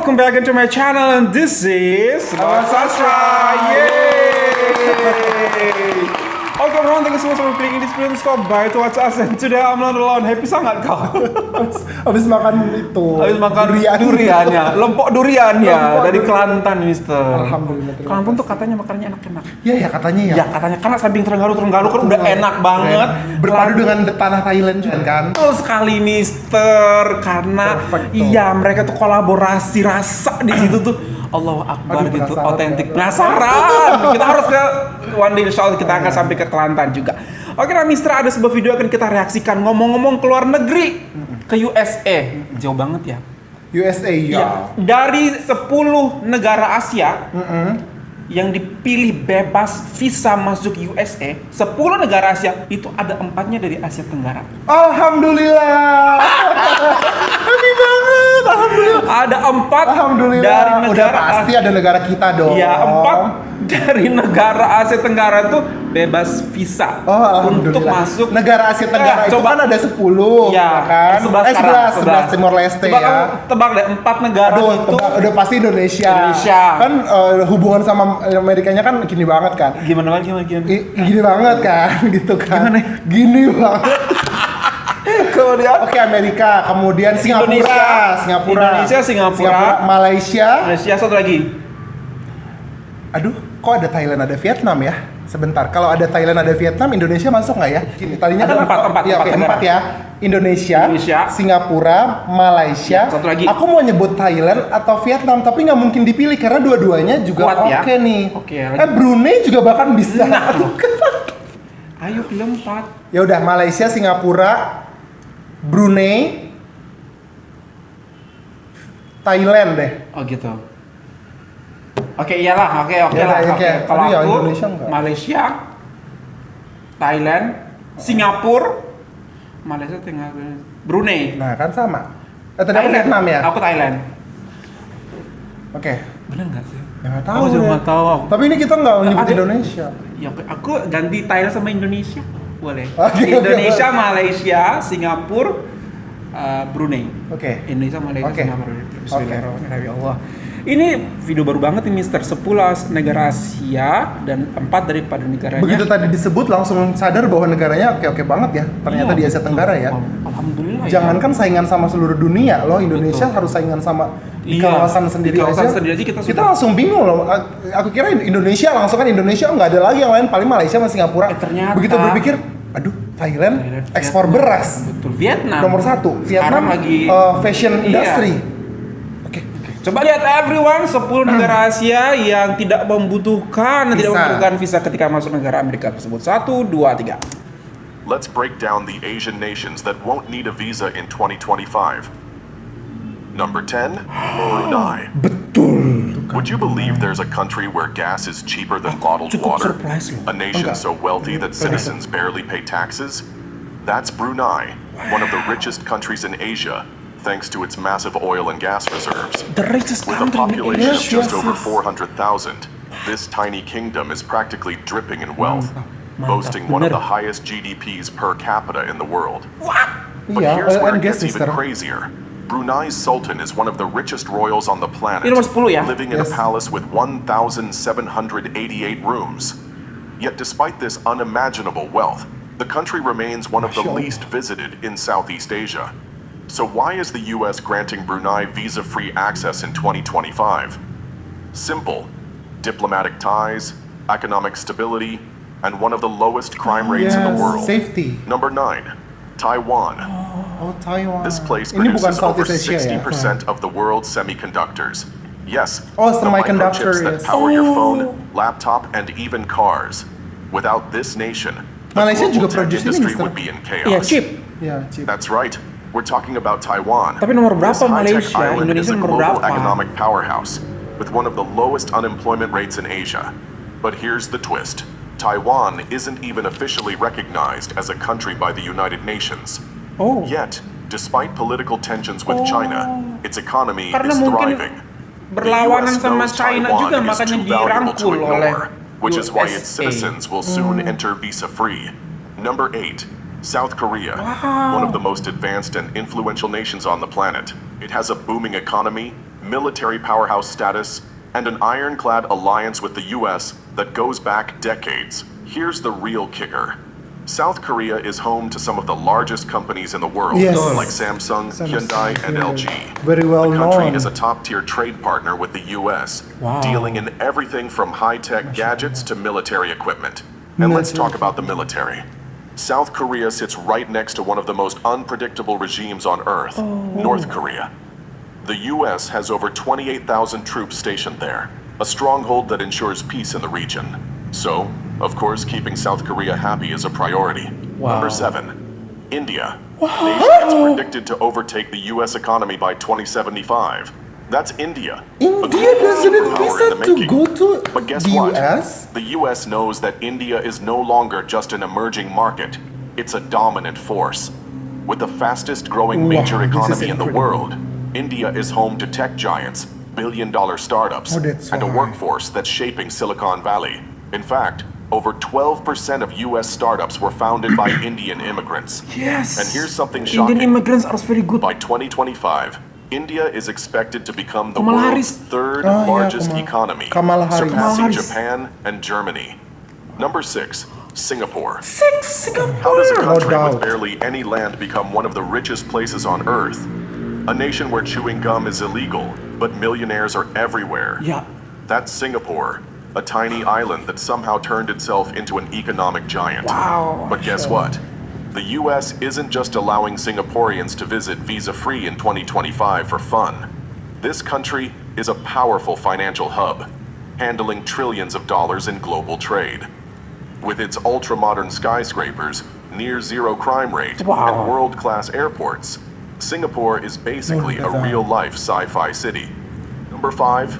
welcome back into my channel, and this is Sastra. Yay! Oke, everyone, thank you so much for playing in this video. Stop by to watch us, and today I'm not alone. Happy sangat kau. Habis makan itu. Habis makan duriannya, lempok duriannya dari Kelantan, Mister. Alhamdulillah. Kelantan tuh katanya makanannya enak-enak. Iya ya katanya ya. Ya katanya, karena samping Terengganu kan udah enak banget. Berpadu dengan tanah Thailand juga kan. Betul sekali, Mister. Karena iya mereka tuh kolaborasi rasa di situ tuh. Allahu Akbar gitu, otentik. Penasaran. Kita harus ke one day, insya Allah kita akan sampai ke Kelantan juga. Oke nah Mister, ada sebuah video akan kita reaksikan. Ngomong-ngomong keluar negeri, ke USA. Jauh banget ya. USA ya. Dari 10 negara Asia yang dipilih bebas visa masuk USA, 10 negara Asia itu ada 4-nya dari Asia Tenggara. Alhamdulillah. Happy banget. Alhamdulillah. Ada 4 Alhamdulillah. dari negara. Udah pasti ada negara kita dong. Ya, 4 dari negara Asia Tenggara tuh bebas visa untuk masuk negara Asia Tenggara. Itu coba, kan ada 10 ya kan? 11 Timor Leste coba ya. Tebak deh 4 negara itu. Udah pasti Indonesia. Kan hubungan sama Amerikanya kan gini banget kan. Gimana? Gini banget kan gitu kan. Gimana? Gini banget. Kemudian Amerika, kemudian Singapura, Singapura, Malaysia, satu lagi. Aduh, kok ada Thailand, ada Vietnam ya? Sebentar, kalau ada Thailand, ada Vietnam, Indonesia masuk nggak ya? Gini, tadinya ada kan 4 ya. Indonesia, Singapura, Malaysia. Satu lagi. Aku mau nyebut Thailand atau Vietnam, tapi nggak mungkin dipilih karena dua-duanya juga oke nih. Brunei juga bahkan bisa. Nah, ayo pilih 4. Ya udah, Malaysia, Singapura, Brunei, Thailand deh. Oh gitu. Oke, iyalah. Oke lah. Kalau aku Indonesia Malaysia, Thailand, Singapura, Malaysia, Brunei. Nah kan sama. Tadi aku Vietnam ya. Aku Thailand. Oke. Bener nggak sih? Ya nggak tahu. Aku juga nggak tahu. Tapi ini kita nggak nyebut Indonesia. Ya aku ganti Thailand sama Indonesia. Boleh. Indonesia, Malaysia, Singapura, Brunei. Oke. Indonesia, Malaysia, Singapura. Bismillahirrahmanirrahim. Ya Allah. Ini video baru banget nih Mister. 10 negara Asia dan 4 daripada negaranya. Begitu tadi disebut langsung sadar bahwa negaranya oke banget ya. Ternyata di Asia Tenggara ya. Alhamdulillah. Jangankan saingan sama seluruh dunia loh, Indonesia harus saingan sama di kawasan sendiri aja. Kita langsung bingung loh. Aku kira Indonesia langsung kan Indonesia nggak ada lagi yang lain, paling Malaysia sama Singapura. Ternyata. Begitu berpikir, aduh Thailand ekspor beras. Betul. Vietnam nomor 1. Vietnam lagi fashion industry. Coba lihat everyone, 10 negara Asia yang tidak membutuhkan visa ketika masuk negara Amerika tersebut. 1, 2, 3. Let's break down the Asian nations that won't need a visa in 2025. Number 10, Brunei. Betul. Would you believe there's a country where gas is cheaper than bottled water? A nation so wealthy that citizens barely pay taxes? That's Brunei, one of the richest countries in Asia, thanks to its massive oil and gas reserves. The richest With a population of just over 400,000, this tiny kingdom is practically dripping in wealth, boasting one of the highest GDPs per capita in the world. But here's where it gets even crazier. Brunei's Sultan is one of the richest royals on the planet, living in a palace with 1,788 rooms. Yet despite this unimaginable wealth, the country remains one of the least visited in Southeast Asia. So why is the US granting Brunei visa-free access in 2025? Simple. Diplomatic ties, economic stability, and one of the lowest crime rates in the world. Safety. Number 9. Taiwan. Taiwan. This place produces over 60% of the world's semiconductors. Yes, the microchips that power your phone, laptop, and even cars. Without this nation, the global tech industry would be in chaos. That's right. We're talking about Taiwan. Tapi nomor berapa This high-tech Malaysia? island is Indonesia a nomor global berapa? economic powerhouse with one of the lowest unemployment rates in Asia. But here's the twist. Taiwan isn't even officially recognized as a country by the United Nations. Yet, despite political tensions with China, its economy is thriving. Berlawanan sama China juga makanya dirangkul oleh which is why its citizens will soon enter visa-free. Number 8. South Korea, one of the most advanced and influential nations on the planet. It has a booming economy, military powerhouse status, and an ironclad alliance with the US that goes back decades. Here's the real kicker. South Korea is home to some of the largest companies in the world, Yes. like Samsung, Hyundai, and LG. Very well The country known. is a top-tier trade partner with the US, Wow. dealing in everything from high-tech gadgets to military equipment. And let's talk about the military. South Korea sits right next to one of the most unpredictable regimes on Earth, North Korea. The US has over 28,000 troops stationed there, a stronghold that ensures peace in the region. So, of course, keeping South Korea happy is a priority. Wow. Number 7, India. Nation is predicted to overtake the US economy by 2075. That's India. a India global doesn't superpower in visa the to making. go to But guess the what? US? The US knows that India is no longer just an emerging market. It's a dominant force. With the fastest growing major Wow, this is economy in the incredible. world, India is home to tech giants, billion-dollar startups, Oh, that's and a why. workforce that's shaping Silicon Valley. In fact, over 12% of US startups were founded by Indian immigrants. Yes. And here's something Indian shocking. immigrants are very good. By 2025, India is expected to become the Kamala world's Harris. third Oh, yeah, largest Kamala- economy, Kamala Harris. surpassing Kamala Harris. Japan and Germany. Number 6, Singapore. Singapore. How does a No country doubt. with barely any land become one of the richest places on Earth? A nation where chewing gum is illegal, but millionaires are everywhere. Yeah. That's Singapore, a tiny island that somehow turned itself into an economic giant. Wow. But guess what? The US isn't just allowing Singaporeans to visit visa-free in 2025 for fun. This country is a powerful financial hub, handling trillions of dollars in global trade. With its ultra-modern skyscrapers, near-zero crime rate, Wow. and world-class airports, Singapore is basically a real-life sci-fi city. Number 5,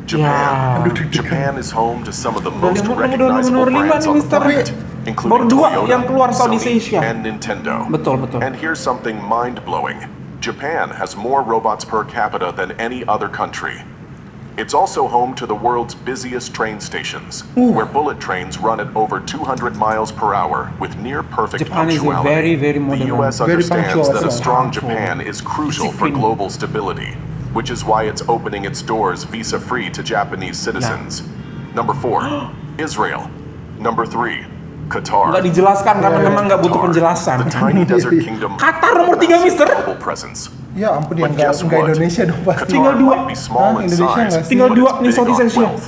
Japan. Yeah. Japan is home to some of the most nomor recognizable lima brands nih, on the Mister. planet, Baru including dua Toyota, yang keluar Southeast Sony, Asia. and Nintendo. Betul, betul. And here's something mind-blowing. Japan has more robots per capita than any other country. It's also home to the world's busiest train stations, where bullet trains run at over 200 miles per hour with near-perfect Japan is a punctuality. very, very The modern. U.S. Very understands punctual that a also. strong Punctual. Japan is crucial for Discipline. global stability, which is why it's opening its doors visa-free to Japanese citizens. Number 4, Israel. Number 3, Qatar. Nggak dijelaskan karena Yeah. memang nggak butuh Qatar, penjelasan. the tiny desert kingdom. Qatar nomor 3, Mister. Global presence. Ya ampun, yang But guess nggak what? Indonesia dong pasti. Tinggal Qatar dua. might be small Hah, in Indonesia size, nggak sih? Tinggal but dua it's nih big on Southeast Asia. wealth.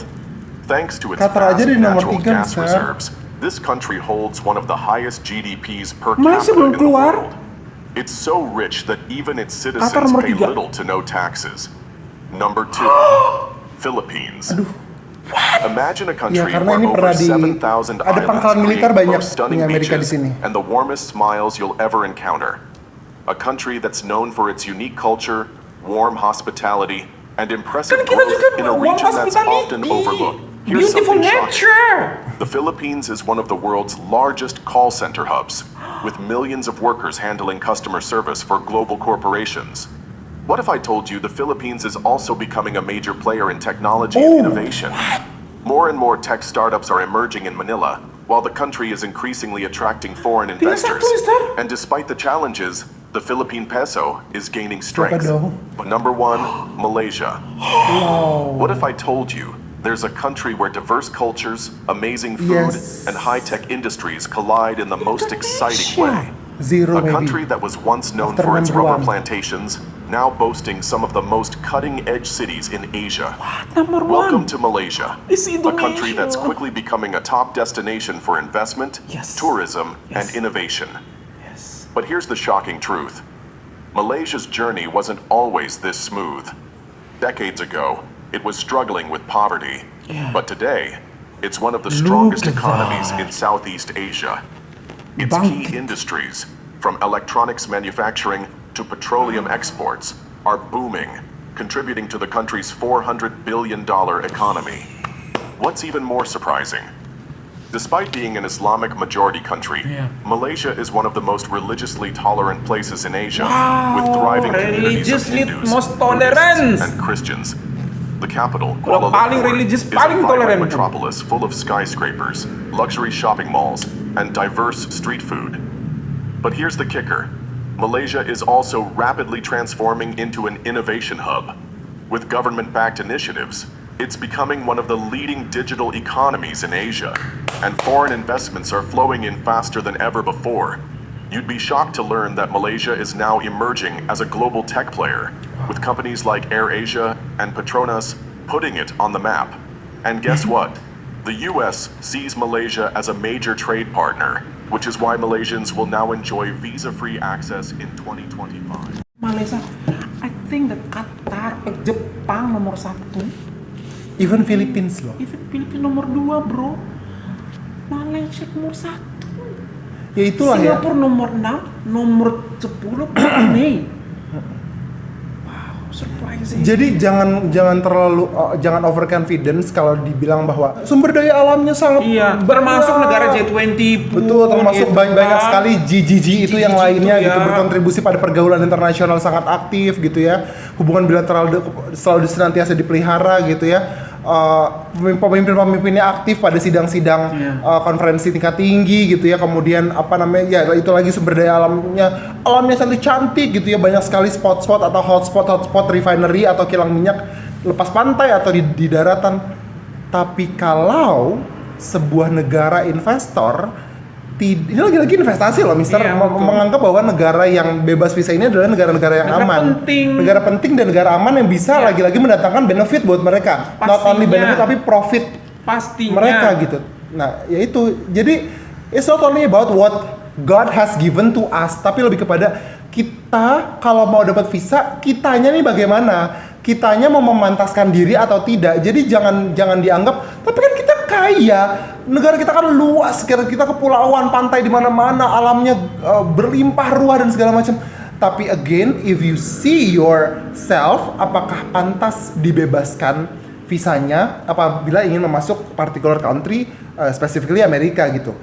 Thanks to its Qatar aja vast di nomor natural 3, gas Mister. reserves, this country holds one of the highest GDPs per Malaysia capita belum in the keluar. world. It's so rich that even its citizens Qatar nomor pay 3. little to no taxes. Number 2, Philippines. Imagine a country Ya, karena where ini over pernah di- 7,000 ada pangkalan islands militer create banyak both stunning di Amerika di beaches sini. and the warmest smiles you'll ever encounter. A country that's known for its unique culture, warm hospitality, and impressive Kan kita growth juga in a warm region that's often hospitality. overlooked. Here's Beautiful something shocking. nature. The Philippines is one of the world's largest call center hubs, with millions of workers handling customer service for global corporations. What if I told you the Philippines is also becoming a major player in technology and innovation? More and more tech startups are emerging in Manila, while the country is increasingly attracting foreign investors. Mister. And despite the challenges, the Philippine peso is gaining strength. dong? But number 1, Malaysia. What if I told you there's a country where diverse cultures, amazing food, Yes. and high-tech industries collide in the most exciting way? Zero, A baby. country that was once known After for its number rubber 1. plantations, now boasting some of the most cutting-edge cities in Asia. Number 1. Welcome to Malaysia, It's a country Indonesia. that's quickly becoming a top destination for investment, Yes. tourism, and Yes. innovation. Yes. But here's the shocking truth. Malaysia's journey wasn't always this smooth. Decades ago, it was struggling with poverty. Yeah. But today, it's one of the Look strongest at economies that. in Southeast Asia. Its Bank. key industries, from electronics manufacturing to petroleum exports, are booming, contributing to the country's $400 billion economy. What's even more surprising? Despite being an Islamic majority country, Yeah. Malaysia is one of the most religiously tolerant places in Asia, Wow, with thriving communities of religiously Hindus, most Buddhists, tolerance. and Christians. The capital, Kalau Kuala paling Lumpur, religious, is paling a vibrant tolerant. metropolis full of skyscrapers, luxury shopping malls, and diverse street food. But here's the kicker. Malaysia is also rapidly transforming into an innovation hub. With government-backed initiatives, it's becoming one of the leading digital economies in Asia, and foreign investments are flowing in faster than ever before. You'd be shocked to learn that Malaysia is now emerging as a global tech player, with companies like AirAsia and Petronas putting it on the map. And guess what? The US sees Malaysia as a major trade partner, which is why Malaysians will now enjoy visa-free access in 2025. Malaysia, I think that Qatar, Jepang nomor 1. Even Philippines loh. Even Filipina nomor 2, bro. Malaysia nomor 1. Ya itulah ya. Singapura nomor 6, nomor 10 Brunei. Wow, surprising. Jadi jangan terlalu jangan overconfidence kalau dibilang bahwa sumber daya alamnya sangat termasuk negara G20 pun, betul, termasuk gitu banyak kan. sekali GGG itu yang lainnya itu gitu, berkontribusi pada pergaulan internasional sangat aktif gitu ya. Hubungan bilateral selalu senantiasa dipelihara gitu ya. Pemimpin-pemimpinnya aktif pada sidang-sidang konferensi tingkat tinggi gitu ya. Kemudian apa namanya ya, itu lagi sumber daya alamnya sangat cantik gitu ya. Banyak sekali spot-spot atau hotspot refinery atau kilang minyak lepas pantai atau di daratan. Tapi kalau sebuah negara investor ini lagi-lagi investasi loh, Mister, menganggap bahwa negara yang bebas visa ini adalah negara-negara yang aman, negara penting dan negara aman yang bisa lagi-lagi mendatangkan benefit buat mereka, not only benefit tapi profit mereka gitu. Nah, ya itu. Jadi it's not only about what God has given to us, tapi lebih kepada kita kalau mau dapat visa, kitanya nih bagaimana? Kitanya mau memantaskan diri atau tidak. Jadi jangan dianggap, tapi kan kita kaya, negara kita kan luas, kita kepulauan, pantai di mana-mana, alamnya berlimpah ruah dan segala macam. Tapi again, if you see yourself, apakah pantas dibebaskan visanya apabila ingin masuk particular country, specifically Amerika gitu.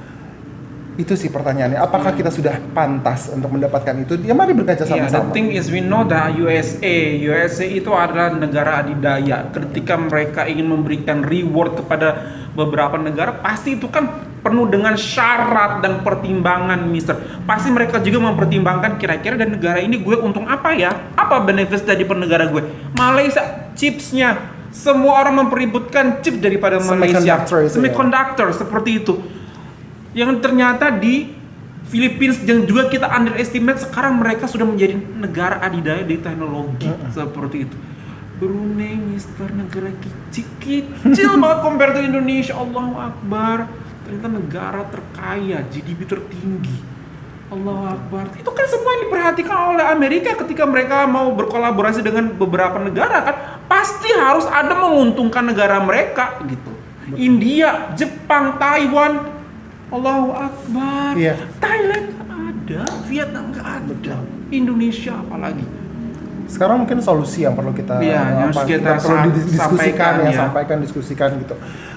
Itu sih pertanyaannya, apakah kita sudah pantas untuk mendapatkan itu? Ya mari berkaca sama-sama. The thing is we know that USA itu adalah negara adidaya. Ketika mereka ingin memberikan reward kepada beberapa negara, pasti itu kan penuh dengan syarat dan pertimbangan, Mister. Pasti mereka juga mempertimbangkan kira-kira dan negara ini gue untung apa ya? Apa benefit dari negara gue? Malaysia chipsnya, semua orang mempeributkan chip daripada Malaysia. Semiconductor seperti itu. Yang ternyata di Philippines yang juga kita underestimate, sekarang mereka sudah menjadi negara adidaya di teknologi seperti itu. Brunei, Mister, negara kecil banget compare to Indonesia. Allahu Akbar, ternyata negara terkaya, GDP tertinggi. Allahu Akbar. Itu kan semua yang diperhatikan oleh Amerika ketika mereka mau berkolaborasi dengan beberapa negara kan, pasti harus ada menguntungkan negara mereka gitu. India, Jepang, Taiwan, Allahu Akbar. Thailand nggak ada, Vietnam nggak ada, Indonesia apalagi. Sekarang mungkin solusi yang perlu kita diskusikan gitu.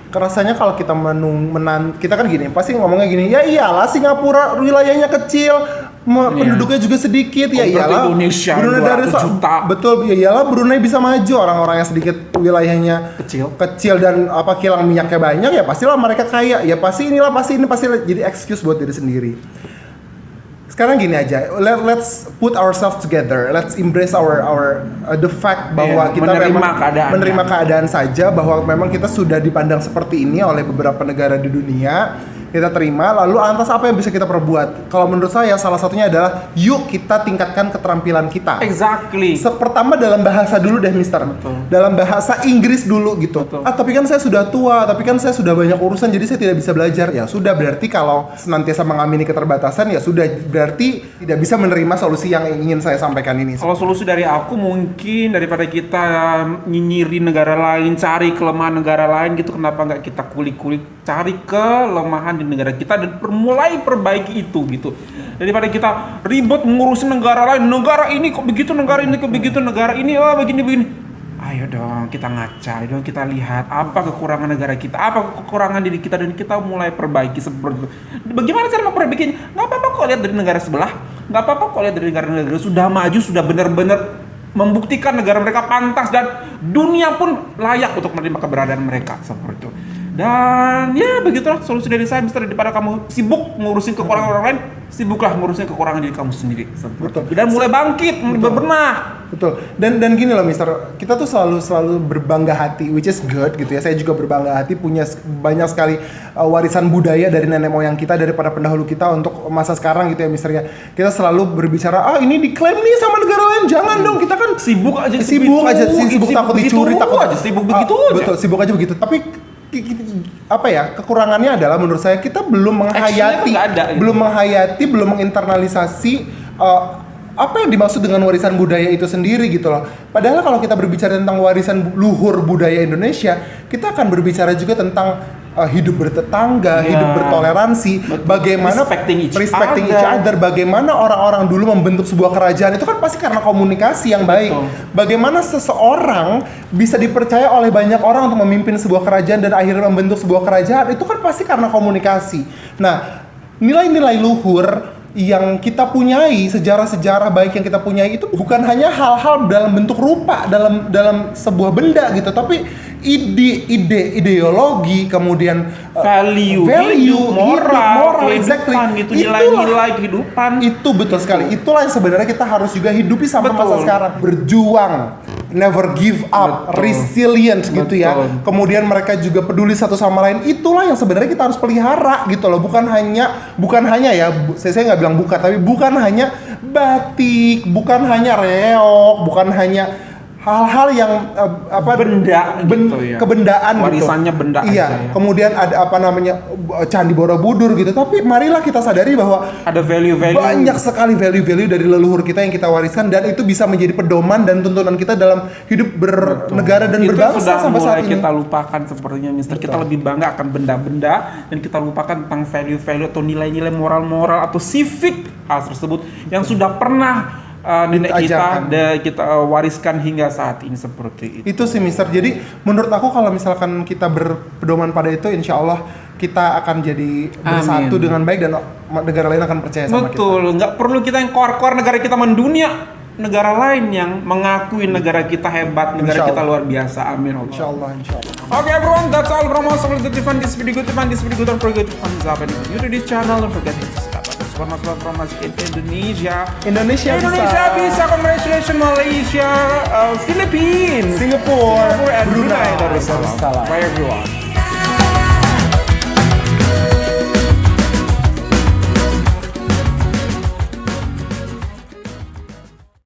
Kerasanya kalau kita kita kan gini, pasti ngomongnya gini, ya iyalah Singapura wilayahnya kecil, penduduknya juga sedikit, ya iyalah Indonesia Brunei dari juta. Betul, ya iyalah Brunei bisa maju, orang-orang yang sedikit wilayahnya kecil dan kilang minyaknya banyak, ya pastilah mereka kaya, ya pasti ini jadi excuse buat diri sendiri. Sekarang gini aja, let's put ourselves together, let's embrace the fact bahwa kita menerima keadaan saja, bahwa memang kita sudah dipandang seperti ini oleh beberapa negara di dunia. Kita terima, lalu lantas apa yang bisa kita perbuat? Kalau menurut saya salah satunya adalah yuk kita tingkatkan keterampilan kita. Exactly. Pertama dalam bahasa dulu deh, Mister. Betul. Dalam bahasa Inggris dulu gitu. Betul. Tapi kan saya sudah tua, tapi kan saya sudah banyak urusan, jadi saya tidak bisa belajar. Ya sudah, berarti kalau senantiasa mengamini keterbatasan, ya sudah, berarti tidak bisa menerima solusi yang ingin saya sampaikan ini. Kalau solusi dari aku mungkin daripada kita nyinyiri negara lain, cari kelemahan negara lain gitu, kenapa nggak kita kulik-kulik, cari kelemahan di negara kita dan mulai perbaiki itu gitu. Daripada kita ribut ngurusin negara lain, negara ini kok begitu, negara ini kok begitu, negara ini begini. Ayo dong kita ngaca, ayo dong kita lihat apa kekurangan negara kita, apa kekurangan diri kita, dan kita mulai perbaiki seperti itu. Bagaimana cara memperbaikinya? Nggak apa-apa kok lihat dari negara sebelah, nggak apa-apa kok lihat dari negara-negara sudah maju, sudah benar-benar membuktikan negara mereka pantas dan dunia pun layak untuk menerima keberadaan mereka seperti itu. Dan ya begitulah solusi dari saya, Mister. Daripada kamu sibuk ngurusin kekurangan orang lain, sibuklah ngurusin kekurangan diri kamu sendiri. Betul. Dan mulai bangkit, mulai berbenah. Betul. Dan gini loh Mister, kita tuh selalu berbangga hati, which is good gitu ya. Saya juga berbangga hati punya banyak sekali warisan budaya dari nenek moyang kita, daripada pendahulu kita untuk masa sekarang gitu ya Mister ya. Kita selalu berbicara, ini diklaim nih sama negara lain, jangan dong, kita kan Sibuk aja sibuk takut dicuri, takut aja, sibuk begitu aja. Betul, sibuk aja begitu. Tapi apa ya, kekurangannya adalah menurut saya kita belum menghayati, gitu. belum menginternalisasi apa yang dimaksud dengan warisan budaya itu sendiri gitu loh. Padahal kalau kita berbicara tentang warisan luhur budaya Indonesia, kita akan berbicara juga tentang hidup bertetangga, hidup bertoleransi, bagaimana respecting each other, bagaimana orang-orang dulu membentuk sebuah kerajaan itu kan pasti karena komunikasi yang baik. Bagaimana seseorang bisa dipercaya oleh banyak orang untuk memimpin sebuah kerajaan dan akhirnya membentuk sebuah kerajaan, itu kan pasti karena komunikasi. Nah, nilai-nilai luhur yang kita punyai, sejarah-sejarah baik yang kita punyai itu bukan hanya hal-hal dalam bentuk rupa, dalam sebuah benda gitu, tapi ideologi, kemudian value, moral, exactly. Gitu, nilai-nilai kehidupan. Itu betul sekali. Itulah yang sebenarnya kita harus juga hidupi sampai masa sekarang. Berjuang, never give up, resilient gitu ya. Kemudian mereka juga peduli satu sama lain. Itulah yang sebenarnya kita harus pelihara gitu loh. Bukan hanya ya, saya nggak bilang tapi bukan hanya batik, bukan hanya reog, bukan hanya hal-hal yang benda gitu ya. Kebendaan warisannya gitu. Benda iya, aja ya. Kemudian ada Candi Borobudur gitu. Tapi marilah kita sadari bahwa ada value-value, banyak sekali value-value dari leluhur kita yang kita wariskan, dan itu bisa menjadi pedoman dan tuntunan kita dalam hidup bernegara dan berbangsa sampai saat ini. Kita lupakan sepertinya Mister. Kita lebih bangga akan benda-benda dan kita lupakan tentang value-value atau nilai-nilai moral-moral atau civic tersebut yang sudah pernah nenek kita wariskan hingga saat ini seperti itu. Itu sih Mister. Jadi menurut aku kalau misalkan kita berpedoman pada itu, insya Allah kita akan jadi bersatu dengan baik dan negara lain akan percaya sama kita. Betul, nggak perlu kita yang keluar negara kita mendunia. Negara lain yang mengakui negara kita hebat, negara kita luar biasa. Amin. Insya Allah. Okay everyone, that's all from us. If you find this video good, don't forget to thumbs up, and if you're new to this channel, don't forget to subscribe. From us in Indonesia bisa. Congratulations Malaysia, Philippines, Singapore, and Brunei Darussalam. Bye everyone.